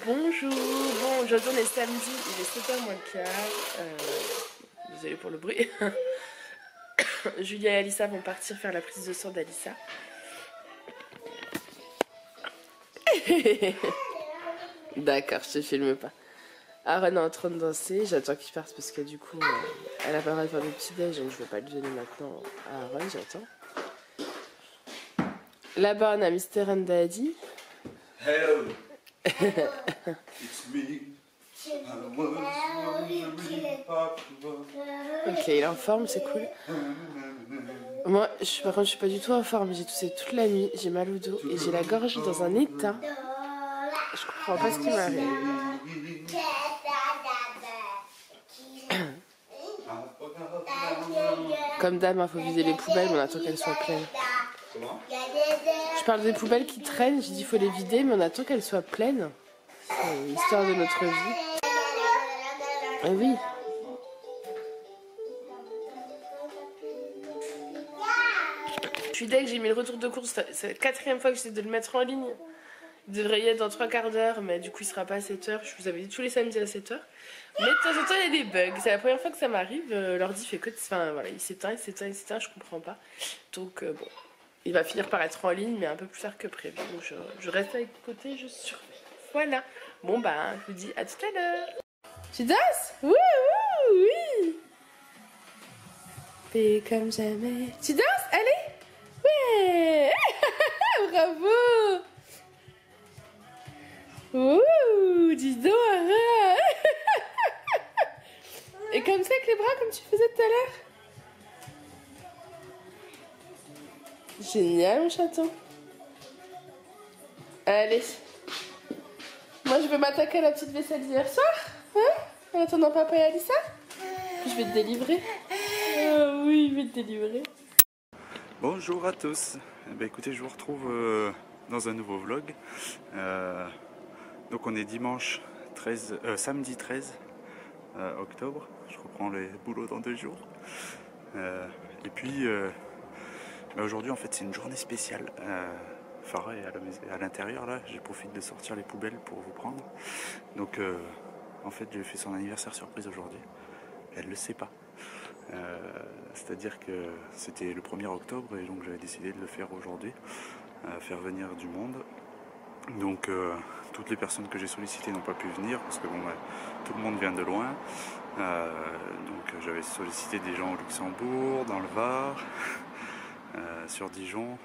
Bonjour, bon aujourd'hui on est samedi, il est 7h moins le quart, désolée pour le bruit. Julia et Alissa vont partir faire la prise de sang d'Alissa. D'accord, je te filme pas. Aaron est en train de danser, j'attends qu'il parte parce que du coup elle a pas le droit de faire de petit déj, donc je vais pas le donner maintenant à Aaron, j'attends. Là-bas on a Mr. and Daddy. Hello, it's me. Ok, il est en forme, c'est cool. Moi, par contre, je suis pas du tout en forme. J'ai toussé toute la nuit, j'ai mal au dos et j'ai la gorge dans un état. Je comprends pas ce qui m'arrive. Comme d'hab, il faut vider les poubelles, mais on attend qu'elles soient pleines. Je parle des poubelles qui traînent, j'ai dit il faut les vider, mais on attend qu'elles soient pleines. C'est l'histoire de notre vie. Ah oui. Je suis dès que j'ai mis le retour de course, c'est la 4e fois que j'essaie de le mettre en ligne. Il devrait y être dans 3/4 d'heure, mais du coup il sera pas à 7h. Je vous avais dit tous les samedis à 7h. Mais de temps en temps il y a des bugs. C'est la première fois que ça m'arrive. L'ordi fait que. Enfin voilà, il s'éteint, je comprends pas. Donc bon, il va finir par être en ligne, mais un peu plus tard que prévu. Donc je reste avec côté, je surveille. Voilà. Bon bah, je vous dis à tout à l'heure. Tu danses? Oui, oui, oui. T'es comme jamais. Tu danses? Allez. Ouais. Bravo. Ouh, dis donc, arrête. Et comme ça avec les bras, comme tu faisais tout à l'heure. Génial, mon chaton. Allez. Moi, je vais m'attaquer à la petite vaisselle d'hier soir. Hein? En attendant papa et Alissa. Je vais te délivrer. Oh, oui, je vais te délivrer. Bonjour à tous. Écoutez, je vous retrouve dans un nouveau vlog. Donc on est samedi 13 octobre. Je reprends les boulots dans 2 jours. Et puis aujourd'hui en fait c'est une journée spéciale. Farah est à l'intérieur là. J'ai profité de sortir les poubelles pour vous prendre. Donc en fait j'ai fait son anniversaire surprise aujourd'hui. Elle le sait pas. C'est-à-dire que c'était le 1er octobre et donc j'avais décidé de le faire aujourd'hui, faire venir du monde. Donc toutes les personnes que j'ai sollicitées n'ont pas pu venir parce que bon, tout le monde vient de loin. Donc j'avais sollicité des gens au Luxembourg, dans le Var, sur Dijon,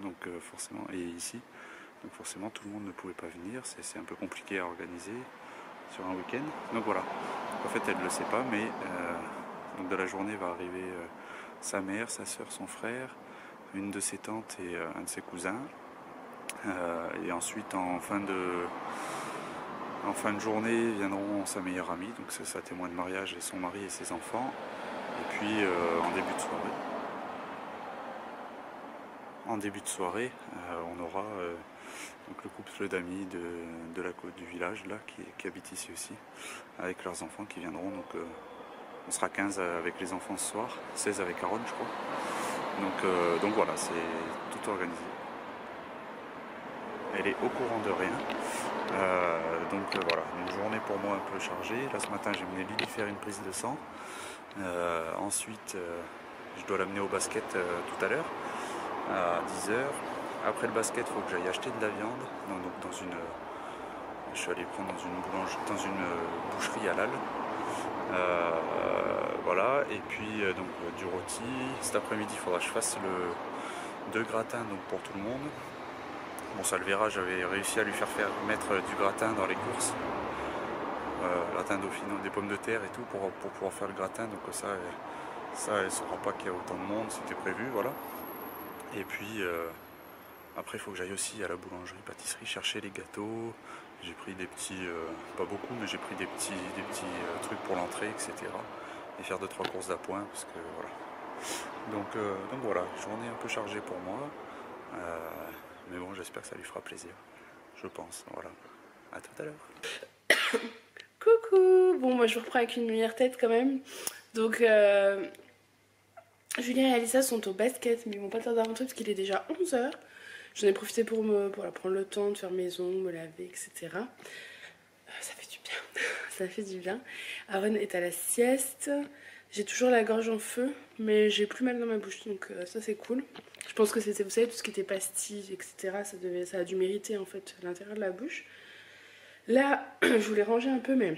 donc forcément, et ici. Donc forcément tout le monde ne pouvait pas venir, c'est un peu compliqué à organiser sur un week-end. Donc voilà, en fait elle ne le sait pas, mais donc de la journée va arriver sa mère, sa soeur, son frère, une de ses tantes et un de ses cousins. Et ensuite en fin de journée viendront sa meilleure amie, donc c'est sa témoin de mariage et son mari et ses enfants. Et puis en début de soirée, on aura donc le couple d'amis de la côte du village là, qui habite ici aussi, avec leurs enfants qui viendront. Donc on sera 15 avec les enfants ce soir, 16 avec Aaron je crois. Donc voilà, c'est tout organisé. Elle est au courant de rien. Voilà, une journée pour moi un peu chargée. Là ce matin j'ai mené Lily faire une prise de sang. Ensuite je dois l'amener au basket tout à l'heure à 10h. Après le basket il faut que j'aille acheter de la viande. Je suis allé prendre dans une boucherie halal. Voilà, et puis donc du rôti. Cet après-midi il faudra que je fasse 2 gratins donc, pour tout le monde. Bon ça le verra, j'avais réussi à lui faire mettre du gratin dans les courses. Gratin dauphinois, des pommes de terre et tout pour pouvoir faire le gratin. Donc ça elle ne saura pas qu'il y a autant de monde, c'était prévu, voilà. Et puis après il faut que j'aille aussi à la boulangerie, pâtisserie, chercher les gâteaux. J'ai pris des petits, pas beaucoup, mais j'ai pris des petits trucs pour l'entrée, etc. Et faire 2-3 courses d'appoint, parce que voilà. Donc voilà, journée un peu chargée pour moi. Mais bon, j'espère que ça lui fera plaisir. Je pense, voilà. À tout à l'heure. Coucou. Bon, moi je vous reprends avec une meilleure tête quand même. Donc Julien et Alissa sont au basket, mais ils vont pas tarder à rentrer parce qu'il est déjà 11h. J'en ai profité pour prendre le temps de faire mes ongles, me laver, etc. ça fait du bien. Aaron est à la sieste. J'ai toujours la gorge en feu, mais j'ai plus mal dans ma bouche, donc ça c'est cool. Je pense que c'était, vous savez, tout ce qui était pastilles, etc. Ça a dû mériter en fait l'intérieur de la bouche. Là, je voulais ranger un peu, mais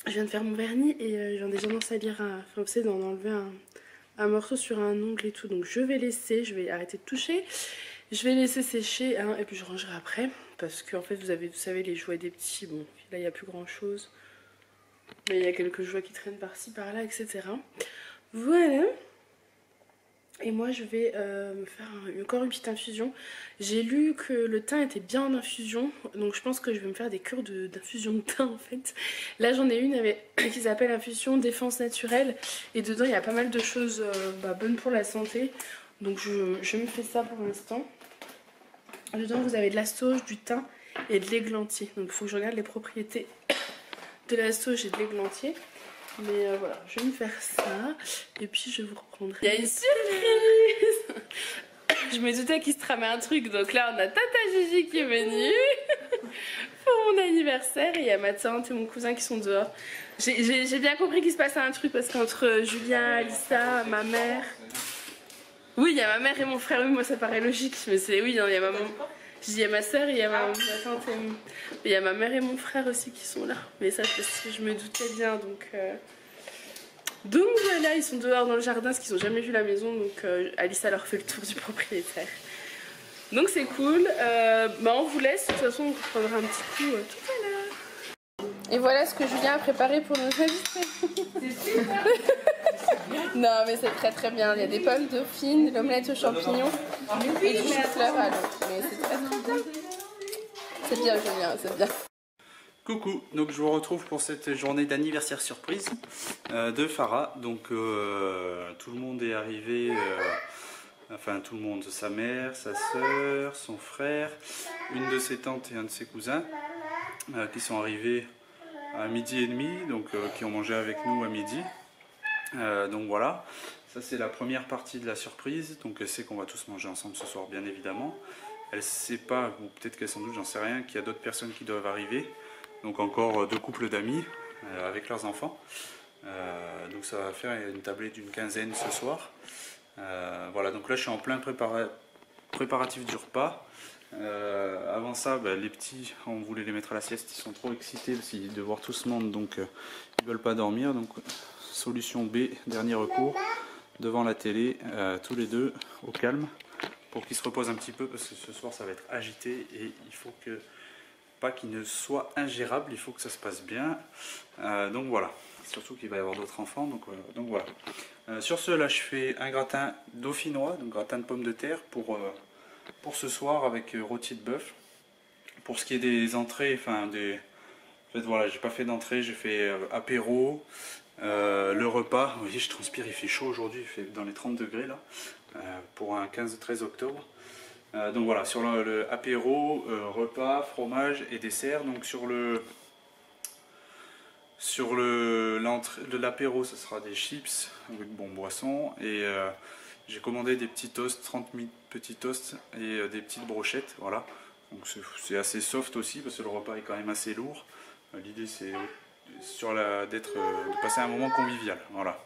je viens de faire mon vernis et j'ai déjà tendance à lire, enfin vous savez, d'enlever un morceau sur un ongle et tout. Donc je vais laisser, je vais arrêter de toucher. Je vais laisser sécher hein, et puis je rangerai après. Parce qu'en fait, vous savez, les jouets des petits, bon, là il n'y a plus grand chose. Mais il y a quelques jouets qui traînent par-ci, par-là, etc. Voilà. Et moi, je vais me faire encore une petite infusion. J'ai lu que le thym était bien en infusion. Donc je pense que je vais me faire des cures d'infusion de thym en fait. Là, j'en ai une qui s'appelle infusion défense naturelle. Et dedans, il y a pas mal de choses bonnes pour la santé. Donc je me fais ça pour l'instant. Dedans, vous avez de la sauge, du thym et de l'églantier. Donc il faut que je regarde les propriétés de la sauge et de l'églantier. Mais voilà, je vais me faire ça. Et puis je vous reprendrai. Il y a une surprise. Je me doutais qu'il se tramait un truc. Donc là, on a Tata Gigi qui est venue pour mon anniversaire. Et il y a ma tante et mon cousin qui sont dehors. J'ai bien compris qu'il se passait un truc. Parce qu'entre Julien, Alissa, ma mère... Oui, il y a ma mère et mon frère. Oui, moi ça paraît logique. Mais c'est oui, il y a maman. Je dis il y a ma soeur et il y a ma tante et il y a ma mère et mon frère aussi qui sont là. Mais ça, je me doutais bien. Donc voilà, ils sont dehors dans le jardin parce qu'ils n'ont jamais vu la maison. Donc Alissa leur fait le tour du propriétaire. Donc c'est cool. On vous laisse. De toute façon, on prendra un petit coup tout à l'heure. Et voilà ce que Julien a préparé pour nos invités. C'est super. Non mais c'est très très bien, il y a des pommes dauphines, l'omelette aux champignons et du chou-fleur à l'autre. Mais c'est très très bien. C'est bien Julien, c'est bien. Coucou, donc je vous retrouve pour cette journée d'anniversaire surprise de Farah. Donc tout le monde est arrivé, enfin tout le monde, sa mère, sa soeur, son frère, une de ses tantes et un de ses cousins qui sont arrivés à 12h30, donc qui ont mangé avec nous à midi. Donc voilà, ça c'est la première partie de la surprise. Donc elle sait qu'on va tous manger ensemble ce soir bien évidemment. Elle sait pas, ou peut-être qu'elle s'en doute, j'en sais rien, qu'il y a d'autres personnes qui doivent arriver. Donc encore 2 couples d'amis avec leurs enfants. Donc ça va faire une tablée d'une quinzaine ce soir. Voilà, donc là je suis en plein préparatif du repas. Avant ça, les petits, on voulait les mettre à la sieste, ils sont trop excités de voir tout ce monde, donc ils veulent pas dormir. Donc solution B, dernier recours, devant la télé, tous les deux au calme, pour qu'ils se reposent un petit peu, parce que ce soir ça va être agité et il faut que, pas qu'il ne soit ingérable, il faut que ça se passe bien. Donc voilà, surtout qu'il va y avoir d'autres enfants, donc voilà. Sur ce, là je fais un gratin dauphinois, donc gratin de pommes de terre pour ce soir avec rôti de bœuf. Pour ce qui est des entrées, enfin en fait voilà, j'ai pas fait d'entrée, j'ai fait apéro. Le repas, vous voyez je transpire, il fait chaud aujourd'hui, il fait dans les 30 degrés là, pour un 15-13 octobre. Donc voilà, sur le apéro, repas, fromage et dessert. Donc sur l'apéro, ce sera des chips avec boisson. Et j'ai commandé des petits toasts, 30 000 petits toasts et des petites brochettes. Voilà. Donc c'est assez soft aussi parce que le repas est quand même assez lourd. L'idée c'est de passer un moment convivial, voilà,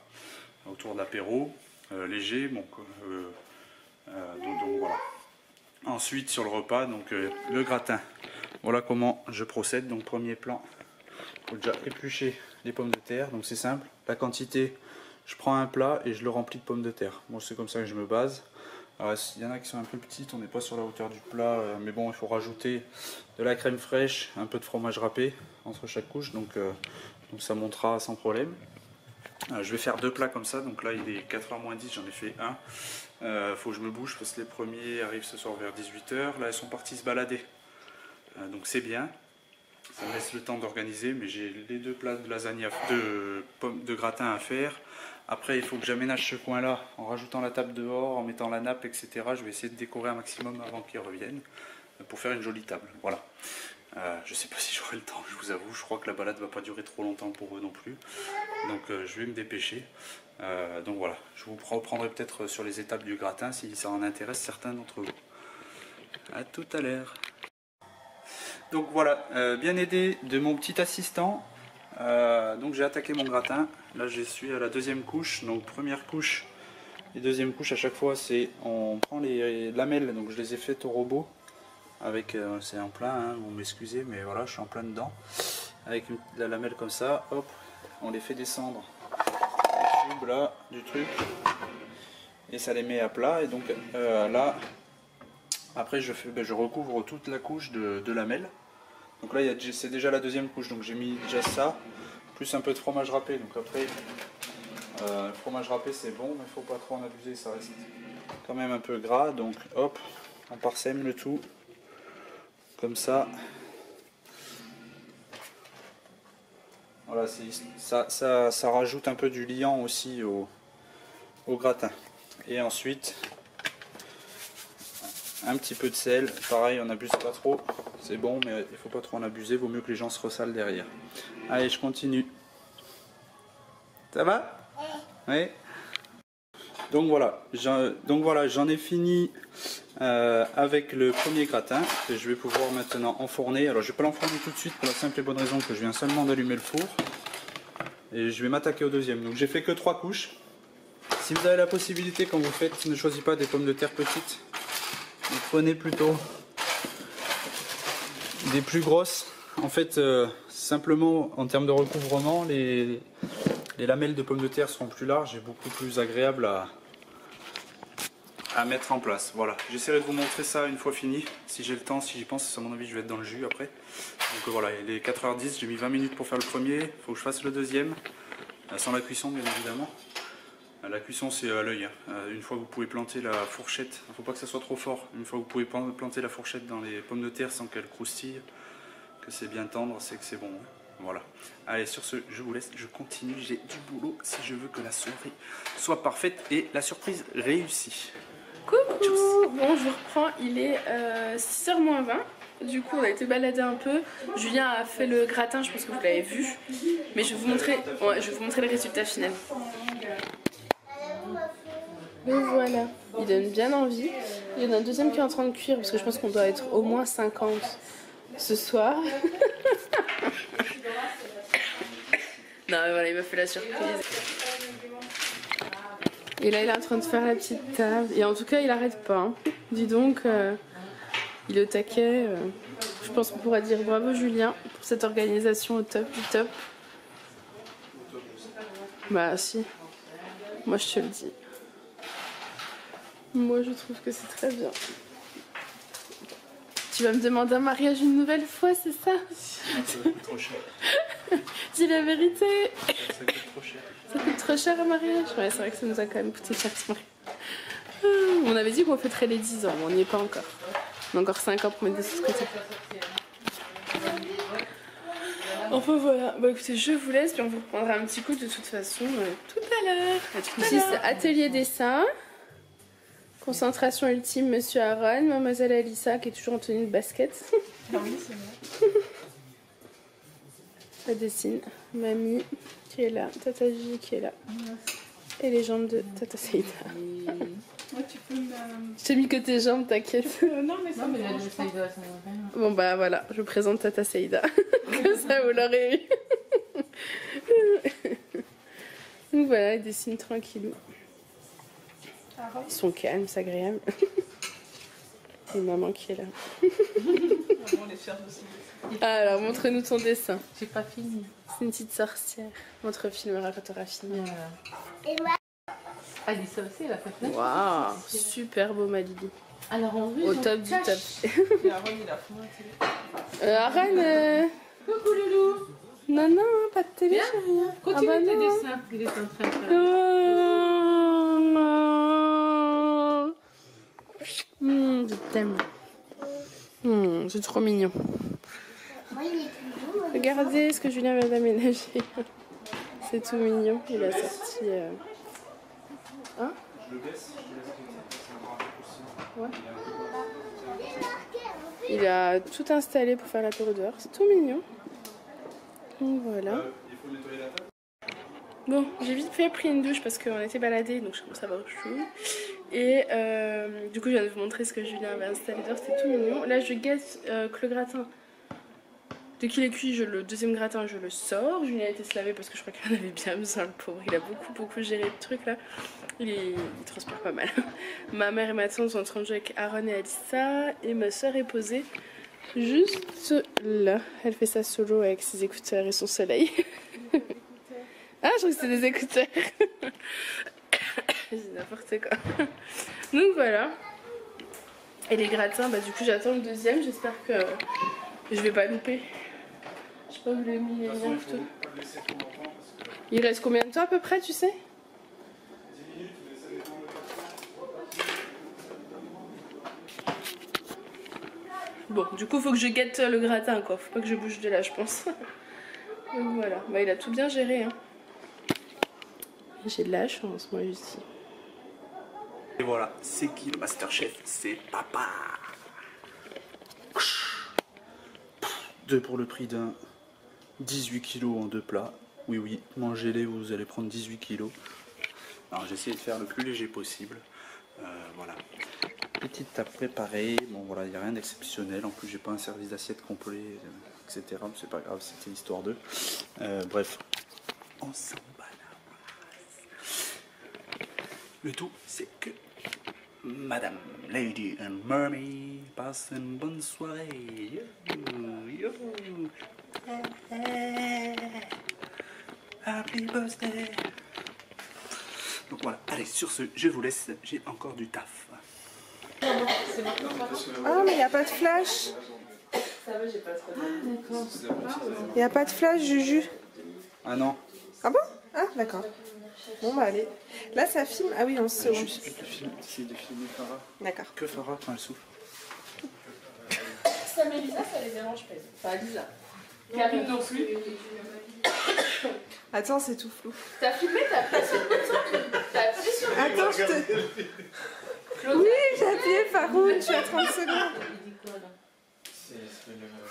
autour de l'apéro, léger, bon, donc voilà. Ensuite sur le repas, donc le gratin, voilà comment je procède. Donc premier plan, il faut déjà éplucher les pommes de terre, donc c'est simple, la quantité, je prends un plat et je le remplis de pommes de terre. Moi c'est comme ça que je me base. Alors, il y en a qui sont un peu petites, on n'est pas sur la hauteur du plat, mais bon, il faut rajouter de la crème fraîche, un peu de fromage râpé entre chaque couche, donc ça montera sans problème. Je vais faire 2 plats comme ça, donc là il est 4h moins 10, j'en ai fait un. Faut que je me bouge parce que les premiers arrivent ce soir vers 18h, là ils sont partis se balader. Donc c'est bien, ça me laisse le temps d'organiser, mais j'ai les 2 plats de lasagne, de gratin à faire. Après il faut que j'aménage ce coin là en rajoutant la table dehors, en mettant la nappe, etc. Je vais essayer de décorer un maximum avant qu'ils reviennent pour faire une jolie table. Voilà. Je sais pas si j'aurai le temps, je vous avoue, je crois que la balade va pas durer trop longtemps pour eux non plus. Donc je vais me dépêcher. Donc voilà, je vous reprendrai peut-être sur les étapes du gratin si ça en intéresse certains d'entre vous. A tout à l'heure. Donc voilà, bien aidé de mon petit assistant. Donc j'ai attaqué mon gratin. Là je suis à la deuxième couche. Donc première couche et deuxième couche à chaque fois c'est on prend les lamelles. Donc je les ai faites au robot. Avec c'est en plein, hein, vous m'excusez mais voilà je suis en plein dedans. Avec la lamelle comme ça, hop, on les fait descendre le tube là du truc. Et ça les met à plat. Et donc là après je recouvre toute la couche de lamelles. Donc là c'est déjà la deuxième couche, donc j'ai mis déjà ça, plus un peu de fromage râpé. Donc après, le fromage râpé c'est bon, mais il ne faut pas trop en abuser, ça reste quand même un peu gras. Donc hop, on parsème le tout, comme ça. Voilà, ça rajoute un peu du liant aussi au gratin. Et ensuite, un petit peu de sel, pareil on n'abuse pas trop, c'est bon mais il ne faut pas trop en abuser, vaut mieux que les gens se ressalent derrière. Allez je continue. Ça va? Oui. Donc voilà, j'en ai fini avec le premier gratin que je vais pouvoir maintenant enfourner. Alors je ne vais pas l'enfourner tout de suite pour la simple et bonne raison que je viens seulement d'allumer le four. Et je vais m'attaquer au deuxième. Donc j'ai fait que 3 couches. Si vous avez la possibilité quand vous faites, ne choisissez pas des pommes de terre petites. Vous prenez plutôt des plus grosses. En fait, simplement en termes de recouvrement, les lamelles de pommes de terre seront plus larges et beaucoup plus agréables à mettre en place. Voilà, j'essaierai de vous montrer ça une fois fini. Si j'ai le temps, si j'y pense, à mon avis, je vais être dans le jus après. Donc voilà, il est 4h10, j'ai mis 20 minutes pour faire le premier. Il faut que je fasse le deuxième, sans la cuisson bien évidemment. La cuisson c'est à l'œil, une fois que vous pouvez planter la fourchette, il ne faut pas que ça soit trop fort, une fois que vous pouvez planter la fourchette dans les pommes de terre sans qu'elle croustille, que c'est bien tendre, c'est que c'est bon. Voilà. Allez sur ce, je vous laisse, je continue, j'ai du boulot si je veux que la soirée soit parfaite et la surprise réussie. Coucou. Bon je reprends, il est 6h moins 20. Du coup on a été balader un peu. Julien a fait le gratin, je pense que vous l'avez vu. Mais je vais vous montrer, le résultat final. Le voilà, il donne bien envie. Il y en a un deuxième qui est en train de cuire parce que je pense qu'on doit être au moins 50 ce soir. Non mais voilà, il m'a fait la surprise. Et là il est en train de faire la petite table. Et en tout cas il arrête pas. Hein. Dis donc, il est au taquet. Je pense qu'on pourra dire bravo Julien pour cette organisation au top du top. Bah si, moi je te le dis. Moi je trouve que c'est très bien. Tu vas me demander un mariage une nouvelle fois, c'est ça? Ça coûte trop cher. Dis la vérité. Ça coûte trop cher. Ça coûte trop cher un mariage? Ouais, c'est vrai que ça nous a quand même coûté cher ce mariage. On avait dit qu'on fêterait les 10 ans, mais on n'y est pas encore. On a encore 5 ans pour mettre des sous de côté. Enfin voilà, bah écoutez, je vous laisse, puis on vous reprendra un petit coup de toute façon tout à l'heure. Ici c'est atelier dessin. Concentration ultime, monsieur Aaron, mademoiselle Alissa qui est toujours en tenue de basket. Ah oui, c'est vrai. Ça dessine. Mamie qui est là, Tata J qui est là. Et les jambes de Tata Saïda. Ouais, tu peux me... Je t'ai mis que tes jambes, t'inquiète. Non, mais ça me dérange pas. Bon bah voilà, je vous présente Tata Saïda. Comme ça vous l'aurez eu. Donc voilà, ils dessinent tranquillou. Ils sont calmes, c'est agréable. Et maman qui est là. On les cherche aussi. Alors, montre-nous ton dessin. J'ai pas fini. C'est une petite sorcière. On te refilmera quand t'auras fini. Ah, dit ça aussi, elle a fait plein. Waouh, super beau, ma Lily. Alors, en vrai, Au top du top. Et Aaron, il a fumé. Aaron, Coucou, Loulou. non, non, pas de télé, chérie. Continue bah tes non. dessins. Il est en train de faire. Je t'aime. C'est trop mignon. Regardez ce que Julien vient d'aménager. C'est tout mignon. Il a sorti... Hein? Ouais. Il a tout installé pour faire l'apéro dehors. C'est tout mignon. Donc voilà. Bon, j'ai vite fait pris une douche parce qu'on était baladés, donc je commence à avoir chaud. Et du coup, je viens de vous montrer ce que Julien avait installé dehors, c'était tout mignon. Là, je guette que le gratin Dès qu'il est cuit, le deuxième gratin, je le sors. Julien a été se laver parce que je crois qu'il en avait bien besoin, le pauvre. Il a beaucoup géré le truc là. Il transpire pas mal. Ma mère et ma tante sont en train de jouer avec Aaron et Alissa. Et ma soeur est posée juste là. Elle fait ça solo avec ses écouteurs et son soleil. Ah, je crois que c'était des écouteurs. C'est n'importe quoi. Donc voilà. Et les gratins, bah du coup j'attends le deuxième. J'espère que je vais pas louper. Je sais pas où vous l'avez mis les liens plutôt. Il reste combien de temps à peu près, tu sais? Bon, du coup faut que je guette le gratin quoi. Faut pas que je bouge de là, je pense. Donc voilà. Bah il a tout bien géré hein. J'ai de la chance moi ici. Et voilà, c'est qui le Masterchef? C'est papa. Deux pour le prix d'un. 18 kilos en 2 plats. Oui, mangez-les, vous allez prendre 18 kilos. Alors j'ai essayé de faire le plus léger possible. Voilà. Petite table préparée. Bon voilà, il n'y a rien d'exceptionnel. En plus, j'ai pas un service d'assiette complet, etc. Mais c'est pas grave, c'était histoire d'eux. Bref, on s'en bat la race. Le tout, c'est que Madame Lady and Mermy passe une bonne soirée. Yo, yo. Happy birthday. Donc voilà, allez, sur ce, je vous laisse, j'ai encore du taf. Ah, mais il n'y a pas de flash. Ça va, j'ai pas trop D'accord. Il n'y a pas de flash, Juju. Ah non. Ah bon? Ah, d'accord. Bon, bah allez. Là, ça filme. Ah oui, on se Je sais plus de film, c'est de filmer Farah. D'accord. Que Farah quand elle souffle? Ça mais Lisa, ça les dérange pas. Enfin Lisa. Karine non plus. Attends, c'est tout flou. T'as filmé, t'as appuyé sur le bouton. T'as appuyé sur le Attends, je te... Oui, j'ai appuyé Farouk, je suis à 30 secondes.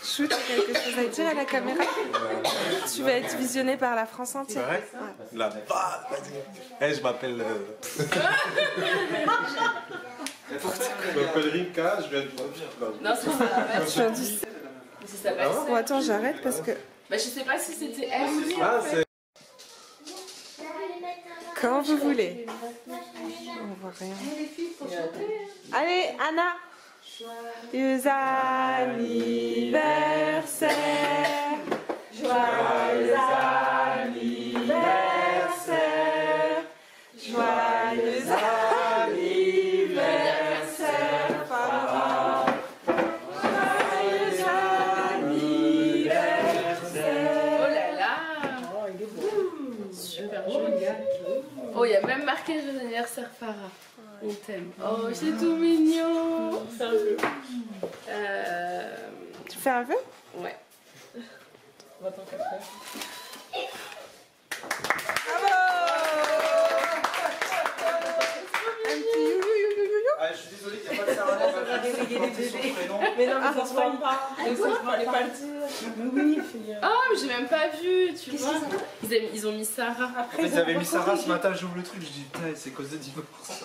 Chou, tu as quelque chose à dire à la caméra? Tu vas être visionné par la France entière. Ouais. La base, vas-y. Je m'appelle. Je m'appelle Rika, je viens de Bobby. Non, c'est ça. Je viens du... Ça s'appelle ça. Bon, attends, j'arrête parce que... Bah, je sais pas si c'était elle ou lui. Ah, c'est. Quand vous voulez. On voit rien. Allez, Anna. Joyeux anniversaire. Joyeux anniversaire. Joyeux anniversaire, Farah. Joyeux anniversaire. Oh là là. Oh, il est beau. Super joli. Oh, il y a même marqué joyeux anniversaire Farah. On t'aime. Oh, c'est tout mignon. C'est un jeu. Tu fais un vœu? Ouais. On va t'en faire. Un petit you. Ah, je suis désolé, il n'y a pas de Sarah dans ma vie. Mais non, mais ça se voit pas. Mais ça se voit, allez pas le dire. Mais oui, fille. Oh, mais j'ai même pas vu, tu vois. Ils ont mis Sarah. Après, Ils avaient mis Sarah ce matin, j'ouvre le truc, je dis putain, c'est cause de divorce.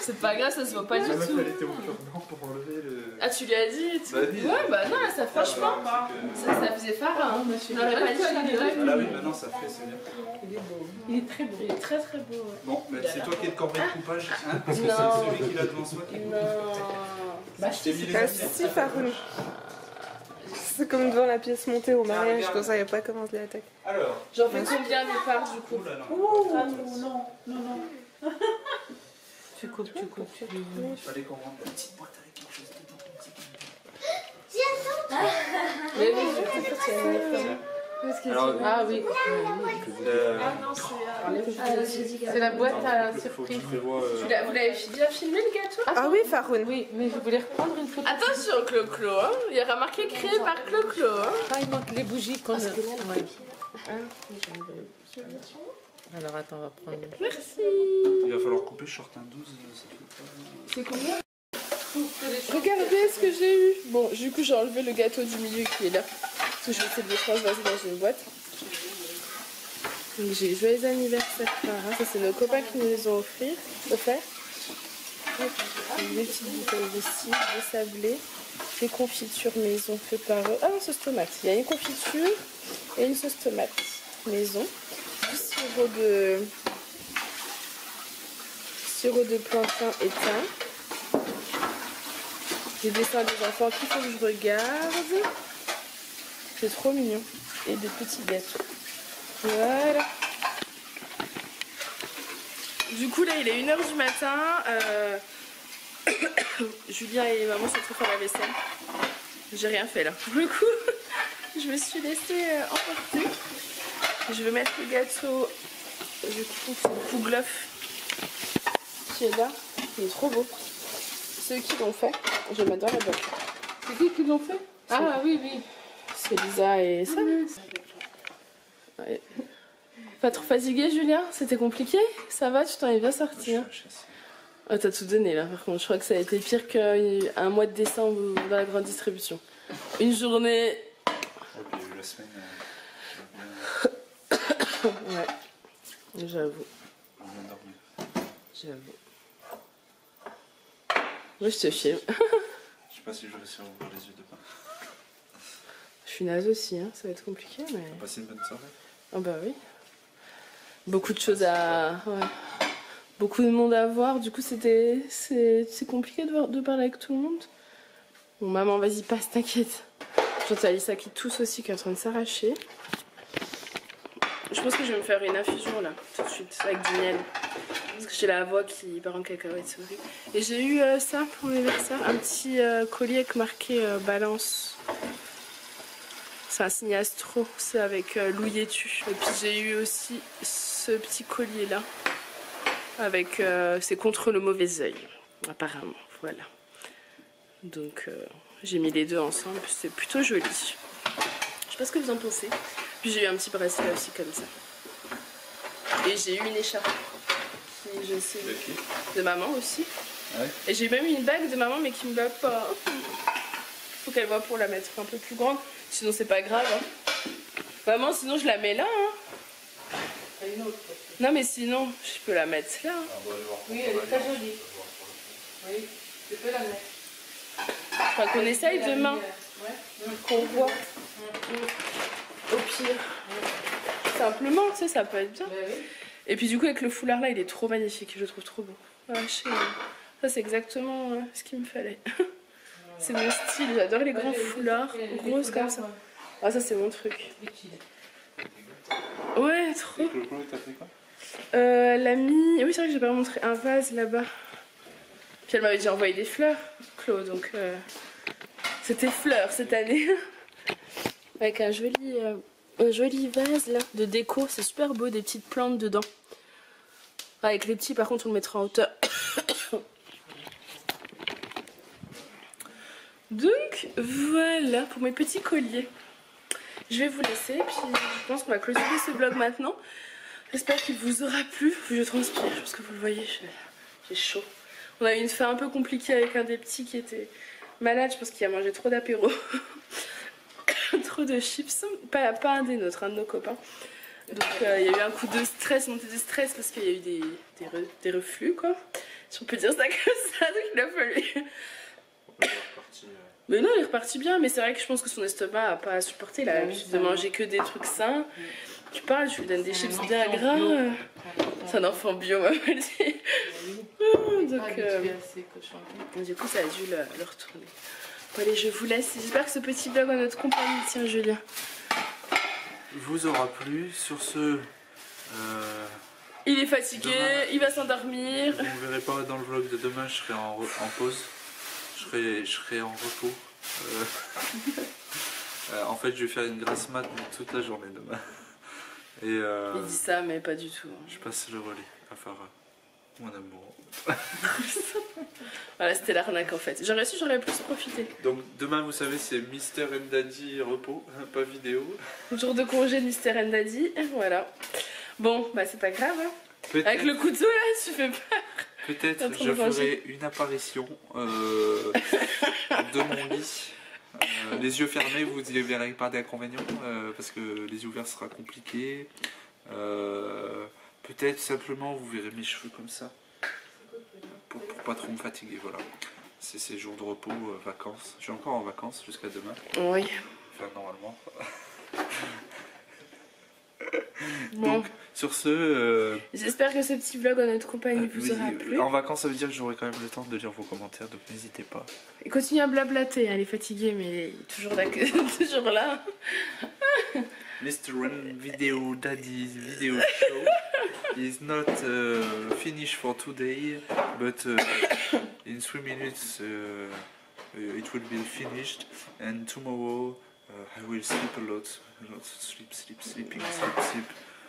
C'est pas grave, ça se voit pas du La meuf, tout. elle était au cure-dent pour enlever le. Ah, tu lui as dit et tout. Bah, dis, Ouais, bah non, là, ça franchement, ça faisait Farah. Hein. On aurait pas dit qu'il était Ah là oui, maintenant ça fait, c'est bien. il est beau. Il est très beau. Il est très très beau. Ouais. Bon, mais c'est toi qui es de corbeille de coupage, hein, parce que Non. c'est celui qui l'a devant soi qui est Non. Bah, Je t'ai mis les Ah amis. si, Farouk. C'est comme devant la pièce montée au mariage, comme ça, il n'y a pas comment se l'attaque. Alors, J'en fais combien des parts du coup? oula, non. Oh, non, non, non. Tu coupes, tu coupes. Il fallait qu'on rentre une petite boîte avec quelque chose dedans. Mais oui, Alors, Ah oui. c'est la boîte à il faut que surprise. tu prévois. Vous l'avez déjà filmé le gâteau? Ah oui, Farouk. Oui, mais je voulais reprendre une photo. Attention Clo-Clo, hein. Il y aura marqué créé par Clo-Clo. Hein. Ah, il manque les bougies qu'on a. Ouais. Alors attends, on va prendre. Merci. Il va falloir couper, je sorte un 12. Ça fait pas... C'est combien? Regardez ce que j'ai eu. Bon, du coup j'ai enlevé le gâteau du milieu qui est là. Parce que je vais essayer de le transvaser dans une boîte. Donc j'ai joyeux anniversaire Farah. Ça c'est nos copains qui nous les ont offert. Des petites bouteilles de cidre, de sablé. des confitures maison faites par eux. Ah non, sauce tomate. Il y a une confiture et une sauce tomate maison. Du sirop de plantain éteint. Des dessins des enfants qu'il faut que je regarde. C'est trop mignon. Et des petits gâteaux. Voilà. Du coup là il est 1h du matin. Julien et maman sont en train de faire la vaisselle. J'ai rien fait là. Pour le coup, je me suis laissée emporter. Je vais mettre le gâteau. Du coup, c'est le Kouglof qui est là. Il est trop beau. Ceux qui l'ont fait, je vais le mettre dans la boîte. C'est qui l'ont fait? Ah oui, oui. C'est Lisa et ça. Ouais. Pas trop fatigué, Julien? C'était compliqué? Ça va? Tu t'en es bien sorti hein? Oh, t'as tout donné là, par contre. Je crois que ça a été pire qu'un mois de décembre dans la grande distribution. Une journée. Ouais, puis il y a eu la semaine. Ouais, j'avoue. On vient de dormir. J'avoue. Moi, je te filme. Je sais pas si je vais réussir à ouvrir les yeux demain. Je suis naze aussi, hein. Ça va être compliqué, mais. On va passer une bonne soirée. Oh, bah oui. Beaucoup de choses à. Ouais. Beaucoup de monde à voir, du coup c'est compliqué de parler avec tout le monde. Bon maman vas-y passe, t'inquiète. J'entends Alissa qui tousse aussi, qui est en train de s'arracher. Je pense que je vais me faire une infusion là, tout de suite, avec du miel. Parce que j'ai la voix qui part en cacahuète, c'est horrible. Et j'ai eu ça pour l'anniversaire, un petit collier avec marqué balance. C'est un signe astro, c'est avec Louis Etu. Et puis j'ai eu aussi ce petit collier là. Avec c'est contre le mauvais œil apparemment, voilà. Donc j'ai mis les deux ensemble, c'est plutôt joli. Je sais pas ce que vous en pensez. Puis j'ai eu un petit bracelet aussi comme ça. Et j'ai eu une écharpe qui je sais de maman aussi. Ouais. Et j'ai même eu une bague de maman mais qui me va pas. Faut qu'elle voit pour la mettre un peu plus grande, sinon c'est pas grave. Hein. Maman sinon je la mets là. Hein. Une autre. Non mais sinon, je peux la mettre là. Oui, elle est très jolie. Oui, tu peux la mettre. Je crois qu'on essaye demain, Ouais. qu'on voit. Au pire. Simplement, tu sais, ça peut être bien. Ben oui. Et puis du coup, avec le foulard là, il est trop magnifique, je le trouve trop beau. Ah, ça c'est exactement ce qu'il me fallait. C'est mon style, j'adore les grands foulards, grosses comme ça. Ah ça c'est mon truc. Ouais, trop. Chloé, t'as fait quoi? Elle a mis... Oui, c'est vrai que j'ai pas montré un vase là-bas. Puis elle m'avait déjà envoyé des fleurs, Chloé, donc... C'était fleurs cette année. Avec un joli vase là, de déco. C'est super beau, des petites plantes dedans. Avec les petits, par contre, on le mettra en hauteur. Donc, voilà pour mes petits colliers. Je vais vous laisser, puis je pense qu'on va clôturer ce vlog maintenant. J'espère qu'il vous aura plu. Je transpire, parce que vous le voyez, j'ai chaud. On a eu une fin un peu compliquée avec un des petits qui était malade. Je pense qu'il a mangé trop d'apéro. Trop de chips. Pas un des nôtres, un de nos copains. Donc il y a eu un coup de stress, montée de stress, parce qu'il y a eu des reflux, quoi. Si on peut dire ça comme ça, donc il a fallu... Mais non, il est reparti bien, mais c'est vrai que je pense que son estomac a pas supporté. Il a l'habitude de manger que des trucs sains. Tu parles, je lui donne des chips bien gras. C'est un enfant bio, maman dit. Donc, du coup, ça a dû le retourner. Bon, allez, je vous laisse. J'espère que ce petit vlog en notre compagnie, tiens, Julien, vous aura plu. Sur ce, il est fatigué, demain, il va s'endormir. vous ne verrez pas dans le vlog de demain, je serai en pause. Je serai en repos. En fait, je vais faire une grasse mat toute la journée demain. Et Il dit ça, mais pas du tout. je passe le relais à Farah, mon amour. Voilà, c'était l'arnaque en fait. J'aurais su, j'aurais plus profité. Donc demain, vous savez, c'est Mister and Daddy repos, pas vidéo. Jour de congé de Mister and Daddy, voilà. Bon, bah c'est pas grave. Hein. Avec le couteau là, tu fais peur. Peut-être je ferai une apparition de mon lit. Les yeux fermés, vous n'y verrez pas d'inconvénient parce que les yeux ouverts sera compliqué. Peut-être simplement vous verrez mes cheveux comme ça pour pas trop me fatiguer, voilà. c'est ces jours de repos, vacances. Je suis encore en vacances jusqu'à demain. Oui. Enfin, normalement. Bon. Donc, sur ce... J'espère que ce petit vlog en notre compagnie vous aura plu. En vacances, ça veut dire que j'aurai quand même le temps de lire vos commentaires, donc n'hésitez pas. Et continue à blablater, elle est fatiguée, mais elle est toujours là. Toujours là. Mr. Run Video Daddy's video show is not finished for today, but in 3 minutes it will be finished, and tomorrow I will sleep a lot. Sleeping.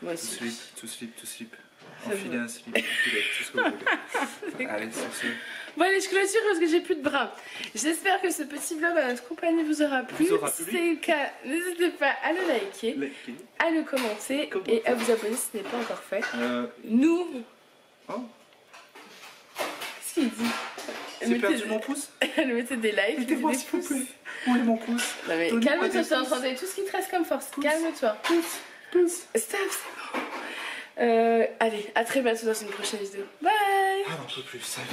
Moi aussi. To sleep. Enfiler un slip, enfiler, tout ce que vous voulez. Allez, sur ce. Bon allez, je clôture parce que j'ai plus de bras. J'espère que ce petit vlog à notre compagnie vous aura plu. Si c'est le cas, n'hésitez pas à le liker, à le commenter et à vous abonner si ce n'est pas encore fait. Nous... Oh. Qu'est-ce qu'il dit? J'ai perdu mon pouce. Elle mettait des likes, aidez-moi des s'il vous pouces. plaît. Où est mon pouce? Non mais calme-toi, tu es en train de donner tout ce qui te reste comme force. Calme-toi. Pouce. Stop, c'est bon. Allez, à très bientôt dans une prochaine vidéo. Bye. Ah, j'en peux plus, salut.